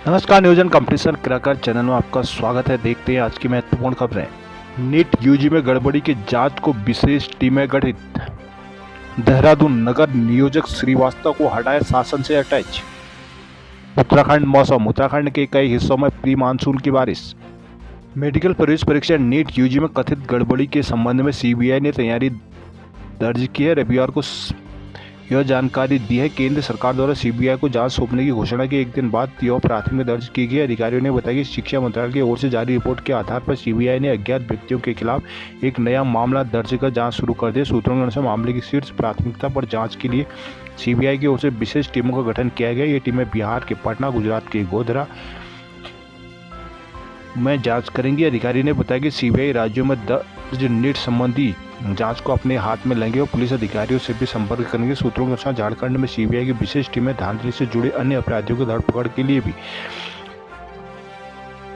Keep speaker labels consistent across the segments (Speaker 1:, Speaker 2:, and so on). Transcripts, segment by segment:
Speaker 1: नमस्कार, नियोजन competition cracker channel में आपका स्वागत है। देखते हैं आज की महत्वपूर्ण खबरें। नीट यूजी में गड़बड़ी की जांच को विशेष टीमें गठित। देहरादून नगर नियोजक श्रीवास्तव को हटाए शासन से अटैच। उत्तराखंड मौसम, उत्तराखंड के कई हिस्सों में प्री मानसून की बारिश। मेडिकल प्रवेश परीक्षा नीट यूजी में कथित गड़बड़ी के संबंध में सीबीआई ने तैयारी दर्ज की है। रविवार को यह जानकारी दी है। केंद्र सरकार द्वारा सीबीआई को जांच सौंपने की घोषणा के एक दिन बाद यह प्राथमिकी दर्ज की गई। अधिकारियों ने बताया कि शिक्षा मंत्रालय की ओर से जारी रिपोर्ट के आधार पर सीबीआई ने अज्ञात व्यक्तियों के खिलाफ एक नया मामला दर्ज कर जांच शुरू कर दी। सूत्रों के अनुसार मामले की शीर्ष प्राथमिकता पर जांच के लिए सीबीआई की ओर से विशेष टीमों का गठन किया गया। ये टीमें बिहार के पटना, गुजरात के गोधरा में जांच करेंगी। अधिकारी ने बताया कि सीबीआई राज्यों में दर्ज नीट संबंधी जांच को अपने हाथ में लेंगे और पुलिस अधिकारियों से भी संपर्क करेंगे। सूत्रों के अनुसार झारखंड में सीबीआई की विशेष टीमें धांधली से जुड़े अन्य अपराधियों की धरपकड़ के लिए भी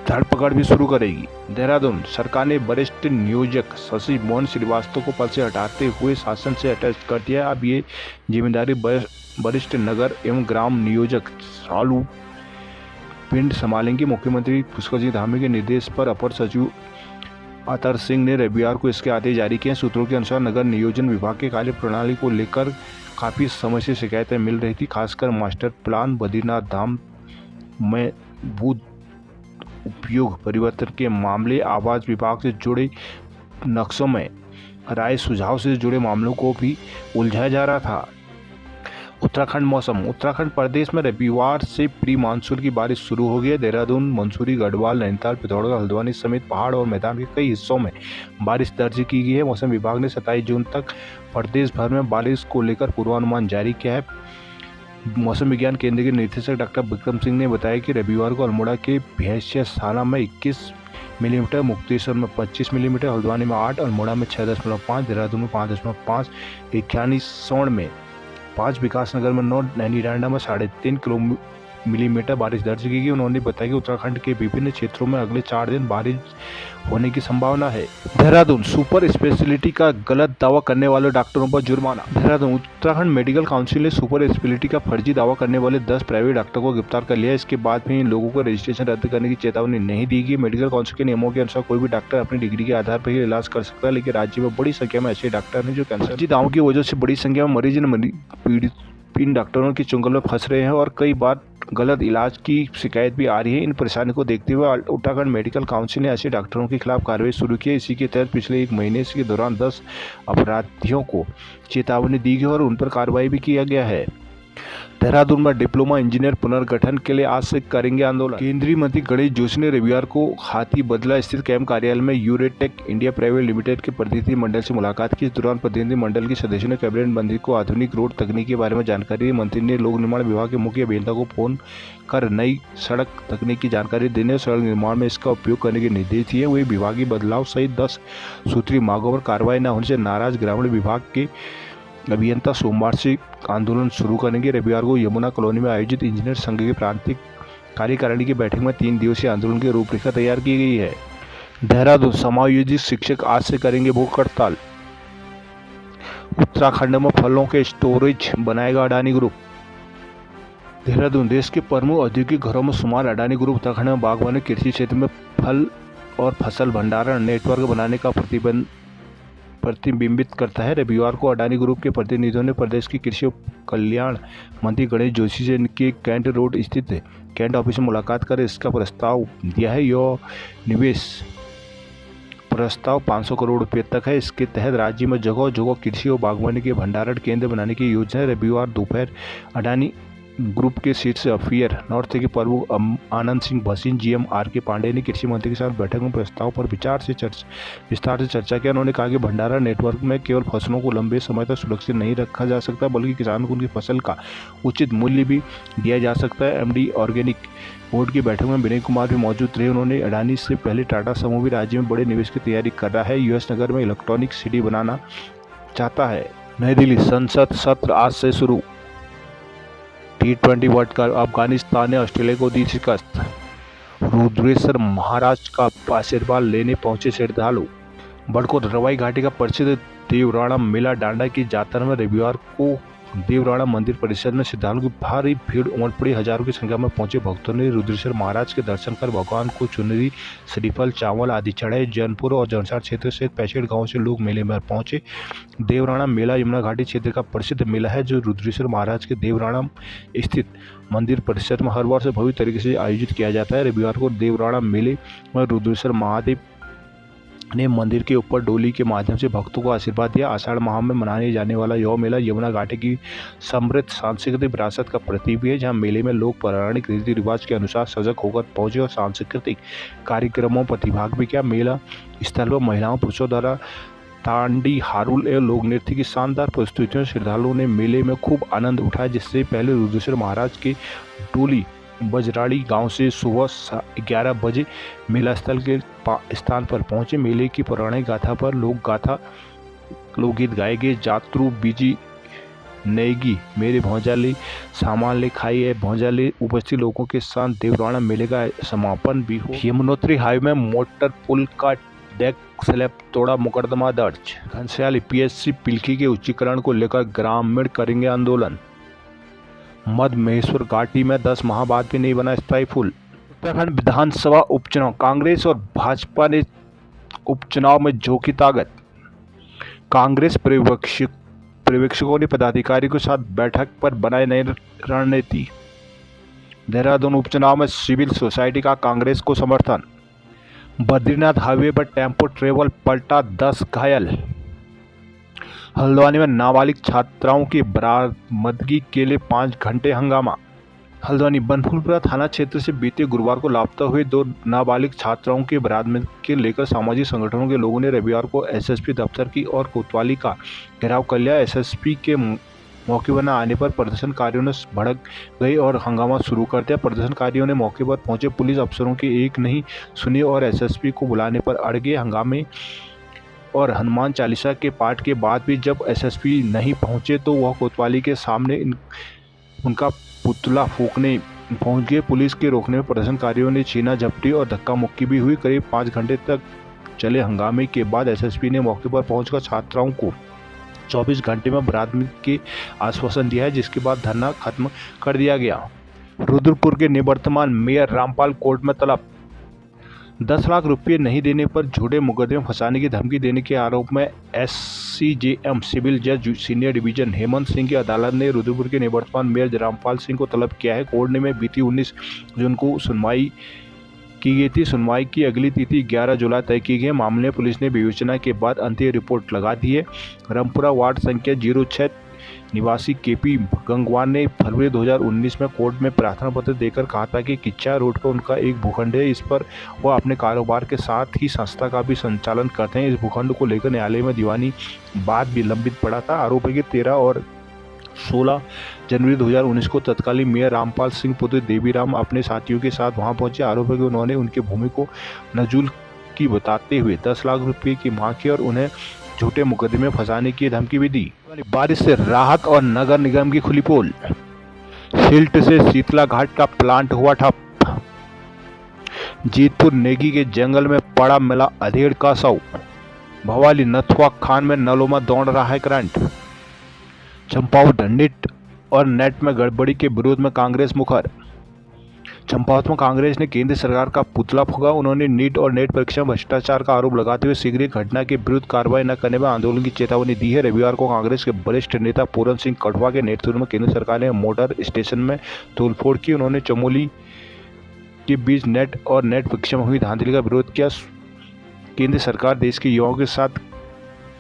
Speaker 1: धरपकड़ भी शुरू करेगी। देहरादून सरकार ने वरिष्ठ नियोजक शशि मोहन श्रीवास्तव को पद से हटाते हुए शासन से अटैच कर दिया। अब ये जिम्मेदारी वरिष्ठ नगर एवं ग्राम नियोजक सालू पिंड संभालेंगे। मुख्यमंत्री पुष्कर सिंह धामी के निर्देश पर अपर सचिव अतर सिंह ने रविवार को इसके आदेश जारी किए। सूत्रों के अनुसार नगर नियोजन विभाग के कार्य प्रणाली को लेकर काफ़ी समय से शिकायतें मिल रही थी। खासकर मास्टर प्लान, बद्रीनाथ धाम में भू उपयोग परिवर्तन के मामले, आवास विभाग से जुड़े नक्शों में राय सुझाव से जुड़े मामलों को भी उलझाया जा रहा था। उत्तराखंड मौसम, उत्तराखंड प्रदेश में रविवार से प्री मानसून की बारिश शुरू हो गई है। देहरादून, मंसूरी, गढ़वाल, नैनीताल, पिथौरागढ़, हल्द्वानी समेत पहाड़ और मैदान के कई हिस्सों में बारिश दर्ज की गई है। मौसम विभाग ने 27 जून तक प्रदेश भर में बारिश को लेकर पूर्वानुमान जारी किया है। मौसम विज्ञान केंद्र के निदेशक डॉक्टर विक्रम सिंह ने बताया कि रविवार को अल्मोड़ा के भैंसियासाना में 21 मिलीमीटर, मुक्तेश्वर में 25 मिलीमीटर, हल्द्वानी में 8, अल्मोड़ा में 6.5, देहरादून में 5.5, इख्यानी सोन में 5, विकासनगर में 9, नैनीडांडा में 3.5 मिलीमीटर बारिश दर्ज की गई। उन्होंने बताया कि उत्तराखंड के विभिन्न क्षेत्रों में अगले 4 दिन बारिश होने की संभावना है। देहरादून सुपर स्पेशलिटी का गलत दावा करने वाले डॉक्टरों पर जुर्माना। देहरादून उत्तराखंड मेडिकल काउंसिल ने सुपर स्पेशलिटी का फर्जी दावा करने वाले 10 प्राइवेट डॉक्टरों को गिरफ्तार कर लिया। इसके बाद भी इन लोगों को रजिस्ट्रेशन रद्द करने की चेतावनी नहीं दी गई। मेडिकल काउंसिल के नियमों के अनुसार कोई भी डॉक्टर अपनी डिग्री के आधार पर ही इलाज कर सकता है, लेकिन राज्य में बड़ी संख्या में ऐसे डॉक्टर हैं जो फर्जी दावों की वजह से बड़ी संख्या में मरीज पीड़ित इन डॉक्टरों की चुंगल में फंस रहे हैं और कई बार गलत इलाज की शिकायत भी आ रही है। इन परेशानी को देखते हुए उत्तराखंड मेडिकल काउंसिल ने ऐसे डॉक्टरों के खिलाफ कार्रवाई शुरू की है। इसी के तहत पिछले 1 महीने के दौरान 10 अपराधियों को चेतावनी दी गई और उन पर कार्रवाई भी किया गया है। देहरादून में डिप्लोमा इंजीनियर पुनर्गठन के लिए आज से करेंगे आंदोलन। केंद्रीय मंत्री गणेश जोशी ने रविवार को हाथी बदला स्थित कैंप कार्यालय में यूरेटेक इंडिया प्राइवेट लिमिटेड के प्रतिनिधि मंडल से मुलाकात की। इस दौरान प्रतिनिधि मंडल के सदस्यों ने कैबिनेट मंत्री को आधुनिक रोड तकनीक के बारे में जानकारी दी। मंत्री ने लोक निर्माण विभाग के मुख्य अभियंता को फोन कर नई सड़क तकनीक की जानकारी देने और सड़क निर्माण में इसका उपयोग करने के निर्देश दिए। वही विभागीय बदलाव सहित 10 सूत्रीय मांगों पर कार्रवाई न होने से नाराज ग्रामीण विभाग के अभियंता सोमवार से आंदोलन शुरू करेंगे। रविवार को यमुना कॉलोनी में आयोजित इंजीनियर संघ की प्रांतीय कार्यकारिणी की बैठक में 3 दिवसीय आंदोलन की रूपरेखा तैयार की गई है। देहरादून समायोजित शिक्षक आज से करेंगे भूख हड़ताल। उत्तराखंड में फलों के स्टोरेज बनाएगा अडानी ग्रुप। देहरादून देश के प्रमुख औद्योगिक घरों में शुमार अडानी ग्रुप उत्तराखंड में बागवानी, कृषि क्षेत्र में फल और फसल भंडारण नेटवर्क बनाने का प्रतिबिंबित करता है। रविवार को अडानी ग्रुप के प्रतिनिधियों ने प्रदेश के कृषि कल्याण मंत्री गणेश जोशी से कैंट रोड स्थित कैंट ऑफिस में मुलाकात कर इसका प्रस्ताव दिया है। यह निवेश प्रस्ताव 500 करोड़ रुपये तक है। इसके तहत राज्य में जगह जगह कृषि और बागवानी के भंडारण केंद्र बनाने की योजना है। रविवार दोपहर अडानी ग्रुप के शीर्ष अफेयर नॉर्थ के प्रमुख आनंद सिंह भसीन, जीएम आर.के. पांडे ने कृषि मंत्री के साथ बैठक में प्रस्ताव पर विस्तार से चर्चा किया। उन्होंने कहा कि भंडारण नेटवर्क में केवल फसलों को लंबे समय तक सुरक्षित नहीं रखा जा सकता, बल्कि किसानों को उनकी फसल का उचित मूल्य भी दिया जा सकता है। एमडी ऑर्गेनिक बोर्ड की बैठक में विनय कुमार भी मौजूद रहे। उन्होंने अडानी से पहले टाटा समूह भी राज्य में बड़े निवेश की तैयारी कर रहा है। यूएस नगर में इलेक्ट्रॉनिक सिटी बनाना चाहता है। नई दिल्ली संसद सत्र आज से शुरू। T20 वर्ल्ड कप, अफगानिस्तान ने ऑस्ट्रेलिया को दी शिकस्त। रुद्रेश्वर महाराज का आशीर्वाद लेने पहुंचे श्रद्धालु। बड़कोट रवाई घाटी का प्रसिद्ध देवराणा मेला डांडा की जात्रा में रविवार को देवराणा मंदिर परिसर में श्रद्धालुओं की भारी भीड़ उमड़ पड़ी। हजारों की संख्या में पहुंचे भक्तों ने रुद्रेश्वर महाराज के दर्शन कर भगवान को चुनरी, श्रीफल, चावल आदि चढ़ाए। जौनपुर और जौनसार क्षेत्र से 65 गांव से लोग मेले में पहुंचे। देवराणा मेला यमुना घाटी क्षेत्र का प्रसिद्ध मेला है जो रुद्रेश्वर महाराज के देवराणा स्थित मंदिर परिसर में हर वर्ष भव्य तरीके से आयोजित किया जाता है। रविवार को देवराणा मेले में रुद्रेश्वर महादेव ने मंदिर के ऊपर डोली के माध्यम से भक्तों को आशीर्वाद दिया। आषाढ़ माह में मनाने जाने वाला यह मेला यमुना घाटी की समृद्ध सांस्कृतिक विरासत का प्रतीक भी है, जहां मेले में लोग पौराणिक रीति रिवाज के अनुसार सजग होकर पहुंचे और सांस्कृतिक कार्यक्रमों प्रतिभाग भी किया। मेला स्थल पर महिलाओं पुरुषों द्वारा तांडी, हारुल एवं लोक नृत्य की शानदार प्रस्तुतियों श्रद्धालुओं ने मेले में खूब आनंद उठाया। जिससे पहले रुद्रेश्वर महाराज की डोली बजराड़ी गांव से सुबह 11 बजे मेला स्थल के स्थान पर पहुंचे। मेले की पौराणिक गाथा पर लोकगीत गाए गए। जातरू बीजी नैगी मेरे भौजाली सामान ले खाई है भौजाली उपस्थित लोगों के साथ देवराणा मेले का समापन भी हो। यमुनोत्री हाईवे में मोटर पुल का डेक स्लैब तोड़ा, मुकदमा दर्ज। घनश्याल पीएससी पिल्की के उच्चीकरण को लेकर ग्रामीण करेंगे आंदोलन। मध्य महेश्वर घाटी में 10 माह बाद भी नहीं बना स्थायी पुल। उत्तराखंड विधानसभा उपचुनाव, कांग्रेस और भाजपा ने उपचुनाव में झोंकी ताकत। कांग्रेस पर्यवेक्षकों ने पदाधिकारियों के साथ बैठक पर बनाई नई रणनीति। देहरादून उपचुनाव में सिविल सोसाइटी का कांग्रेस को समर्थन। बद्रीनाथ हाईवे पर टेम्पो ट्रेवल पलटा, 10 घायल। हल्द्वानी में नाबालिग छात्राओं की बरामदगी के लिए 5 घंटे हंगामा। हल्द्वानी बनफूलपुरा थाना क्षेत्र से बीते गुरुवार को लापता हुए 2 नाबालिग छात्राओं की बरामदगी के लेकर सामाजिक संगठनों के लोगों ने रविवार को एसएसपी दफ्तर की और कोतवाली का घेराव कर लिया। एसएसपी के मौके पर न आने पर प्रदर्शनकारियों ने भड़क गए और हंगामा शुरू कर दिया। प्रदर्शनकारियों ने मौके पर पहुंचे पुलिस अफसरों की एक नहीं सुनी और एसएसपी को बुलाने पर अड़ गए। हंगामे और हनुमान चालीसा के पाठ के बाद भी जब एसएसपी नहीं पहुंचे तो वह कोतवाली के सामने उनका पुतला फूंकने पहुंच गए। पुलिस के रोकने में प्रदर्शनकारियों ने छीना झपटी और धक्का मुक्की भी हुई। करीब 5 घंटे तक चले हंगामे के बाद एसएसपी ने मौके पर पहुंचकर छात्राओं को 24 घंटे में बरामदगी के आश्वासन दिया है, जिसके बाद धरना खत्म कर दिया गया। रुद्रपुर के निवर्तमान मेयर रामपाल कोर्ट में तलब। 10 लाख रुपये नहीं देने पर झूठे मुकदमे में फंसाने की धमकी देने के आरोप में एससीजेएम सिविल जज सीनियर डिवीजन हेमंत सिंह की अदालत ने रुद्रपुर के निवर्तमान मेयर रामपाल सिंह को तलब किया है। कोर्ट में बीती 19 जून को सुनवाई की गई थी। सुनवाई की अगली तिथि 11 जुलाई तय की गई। मामले में पुलिस ने विवेचना के बाद अंतिम रिपोर्ट लगा दी है। रामपुरा वार्ड संख्या 06 निवासी केपी गंगवार ने फरवरी 2019 में कोर्ट में प्रार्थना पत्र देकर कहा था कि किच्चा रोड पर उनका एक भूखंड है। इस पर वह अपने कारोबार के साथ ही संस्था का भी संचालन करते हैं। इस भूखंड को लेकर न्यायालय में दीवानी बाद भी लंबित पड़ा था। आरोप है कि 13 और 16 जनवरी 2019 को तत्कालीन मेयर रामपाल सिंह पुत्र देवीराम अपने साथियों के साथ वहां पहुंचे। आरोप है कि उन्होंने उनकी भूमि को नजूल की बताते हुए 10 लाख रुपए की मांग की और उन्हें झूठे मुकदमे में फंसाने की धमकी भी दी। बारिश से राहत और नगर निगम की खुली पोल। सिल्ट से शीतला घाट का प्लांट हुआ ठप। जीतपुर नेगी के जंगल में पड़ा मिला अधेड़ का शव। भवाली नथुआ खान में नलों में दौड़ रहा है करंट। चंपावत ढंडित और नेट में गड़बड़ी के विरोध में कांग्रेस मुखर। चंपावत में कांग्रेस ने केंद्र सरकार का पुतला फूंका। उन्होंने नीट और नेट परीक्षा में भ्रष्टाचार का आरोप लगाते हुए शीघ्र घटना के विरुद्ध कार्रवाई न करने में आंदोलन की चेतावनी दी है। रविवार को कांग्रेस के वरिष्ठ नेता पूरन सिंह कठवा के नेतृत्व में केंद्र सरकार ने मोटर स्टेशन में तोड़फोड़ की। उन्होंने चमोली के बीच नेट और नेट परीक्षा में हुई धांधली का विरोध किया। केंद्र सरकार देश के युवाओं के साथ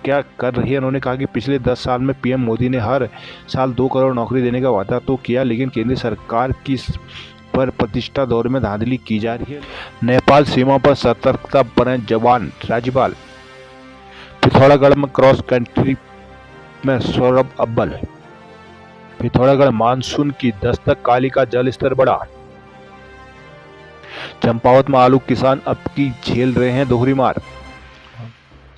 Speaker 1: क्या कर रही है। उन्होंने कहा कि पिछले 10 साल में पीएम मोदी ने हर साल 2 करोड़ नौकरी देने का वादा तो किया, लेकिन केंद्र सरकार की पर प्रतिष्ठा दौर में धांधली की जा रही है। नेपाल सीमा पर सतर्कता बने जवान। राज्यपाल। पिथौरागढ़ में क्रॉस कंट्री में सौरभ अव्वल। पिथौरागढ़ मानसून की दस्तक, काली का जल स्तर बढ़ा। चंपावत में आलू किसान अब की झेल रहे हैं दोहरी मार।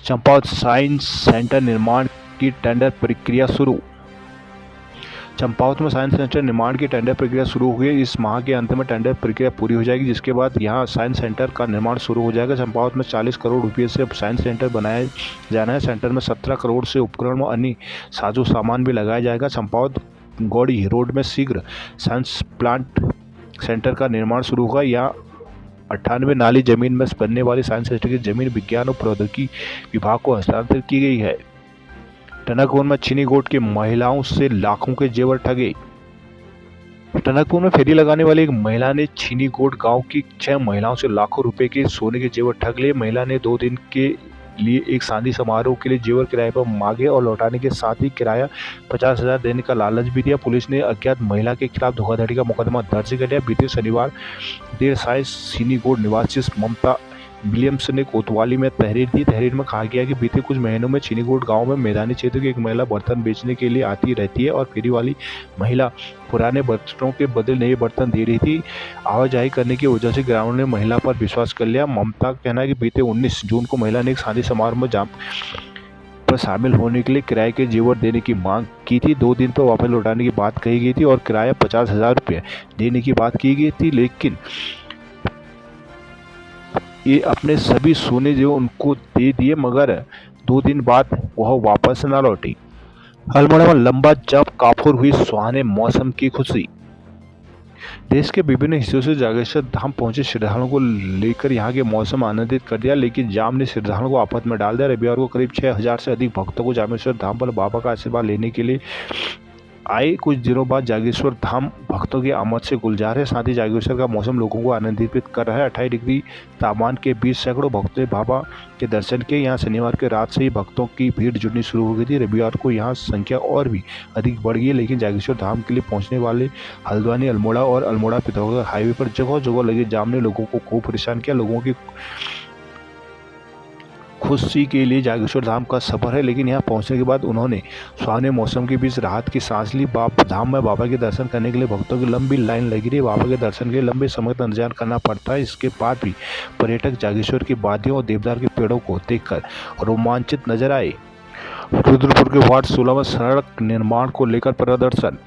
Speaker 1: चंपावत साइंस सेंटर निर्माण की टेंडर प्रक्रिया शुरू। चंपावत में साइंस सेंटर निर्माण की टेंडर प्रक्रिया शुरू हो गई। इस माह के अंत में टेंडर प्रक्रिया पूरी हो जाएगी, जिसके बाद यहां साइंस सेंटर का निर्माण शुरू हो जाएगा। चंपावत में 40 करोड़ रुपये से साइंस सेंटर बनाया जाना है। सेंटर में 17 करोड़ से उपकरण व अन्य साजो सामान भी लगाया जाएगा। चंपावत गौड़ी रोड में शीघ्र साइंस प्लांट सेंटर का निर्माण शुरू होगा। यहाँ 98 नाली जमीन में बनने वाली साइंस सेंटर की जमीन विज्ञान और प्रौद्योगिकी विभाग को हस्तांतरित की गई है। टनकपुर में छीनी गोट की महिलाओं से लाखों के जेवर ठगे। टनकपुर में फेरी लगाने वाली एक महिला ने छीनी गोट गांव की 6 महिलाओं से लाखों रुपए के सोने के जेवर ठग लिए। महिला ने 2 दिन के लिए एक शादी समारोह के लिए जेवर किराए पर मांगे और लौटाने के साथ ही किराया 50,000 देने का लालच भी दिया। पुलिस ने अज्ञात महिला के खिलाफ धोखाधड़ी का मुकदमा दर्ज कर लिया। बीते शनिवार देर शाम छीनी गोट निवासी ममता विलियम्स ने कोतवाली में तहरीर दी। तहरीर में कहा गया कि बीते कुछ महीनों में छीनीगोट गांव में मैदानी क्षेत्र की एक महिला बर्तन बेचने के लिए आती रहती है और फेरी वाली महिला पुराने बर्तनों के बदले नए बर्तन दे रही थी। आवाजाही करने की वजह से ग्रामीणों ने महिला पर विश्वास कर लिया। ममता का कहना है कि बीते 19 जून को महिला ने एक शादी समारोह में पर शामिल होने के लिए किराए के जेवर देने की मांग की थी। 2 दिन पर वापस लौटाने की बात कही गई थी और किराया 50,000 रुपये देने की बात की गई थी, लेकिन ये अपने सभी सोने जो उनको दे दिए, मगर 2 दिन बाद वह वापस न लौटी। अल्मोड़ा में लंबा जब काफूर हुई सुहाने मौसम की खुशी। देश के विभिन्न हिस्सों से जागेश्वर धाम पहुंचे श्रद्धालुओं को लेकर यहां के मौसम आनंदित कर दिया, लेकिन जाम ने श्रद्धालुओं को आफत में डाल दिया। रविवार को करीब 6,000 से अधिक भक्तों को जागेश्वर धाम पर बाबा का आशीर्वाद लेने के लिए आए। कुछ दिनों बाद जागेश्वर धाम भक्तों की आमद से गुलजार है। साथ ही जागेश्वर का मौसम लोगों को आनंदित कर रहा है। 28 डिग्री तापमान के बीच सैकड़ों भक्तों ने बाबा के दर्शन किए। यहाँ शनिवार के रात से ही भक्तों की भीड़ जुड़नी शुरू हो गई थी। रविवार को यहाँ संख्या और भी अधिक बढ़ गई, लेकिन जागेश्वर धाम के लिए पहुंचने वाले हल्द्वानी अल्मोड़ा और अल्मोड़ा पिथौरागढ़ हाईवे पर जगह जगह लगे जाम ने लोगों को खूब परेशान किया। लोगों की खुशी के लिए जागेश्वर धाम का सफर है, लेकिन यहाँ पहुंचने के बाद उन्होंने सुहाने मौसम के बीच राहत की सांस ली। धाम में बाबा के दर्शन करने के लिए भक्तों की लंबी लाइन लगी रही। बाबा के दर्शन के लिए लंबे समय तक इंतजार करना पड़ता है। इसके बाद भी पर्यटक जागेश्वर की वादियों और देवदार के पेड़ों को देखकर रोमांचित नजर आए। रुद्रपुर के वार्ड 16 में सड़क निर्माण को लेकर प्रदर्शन।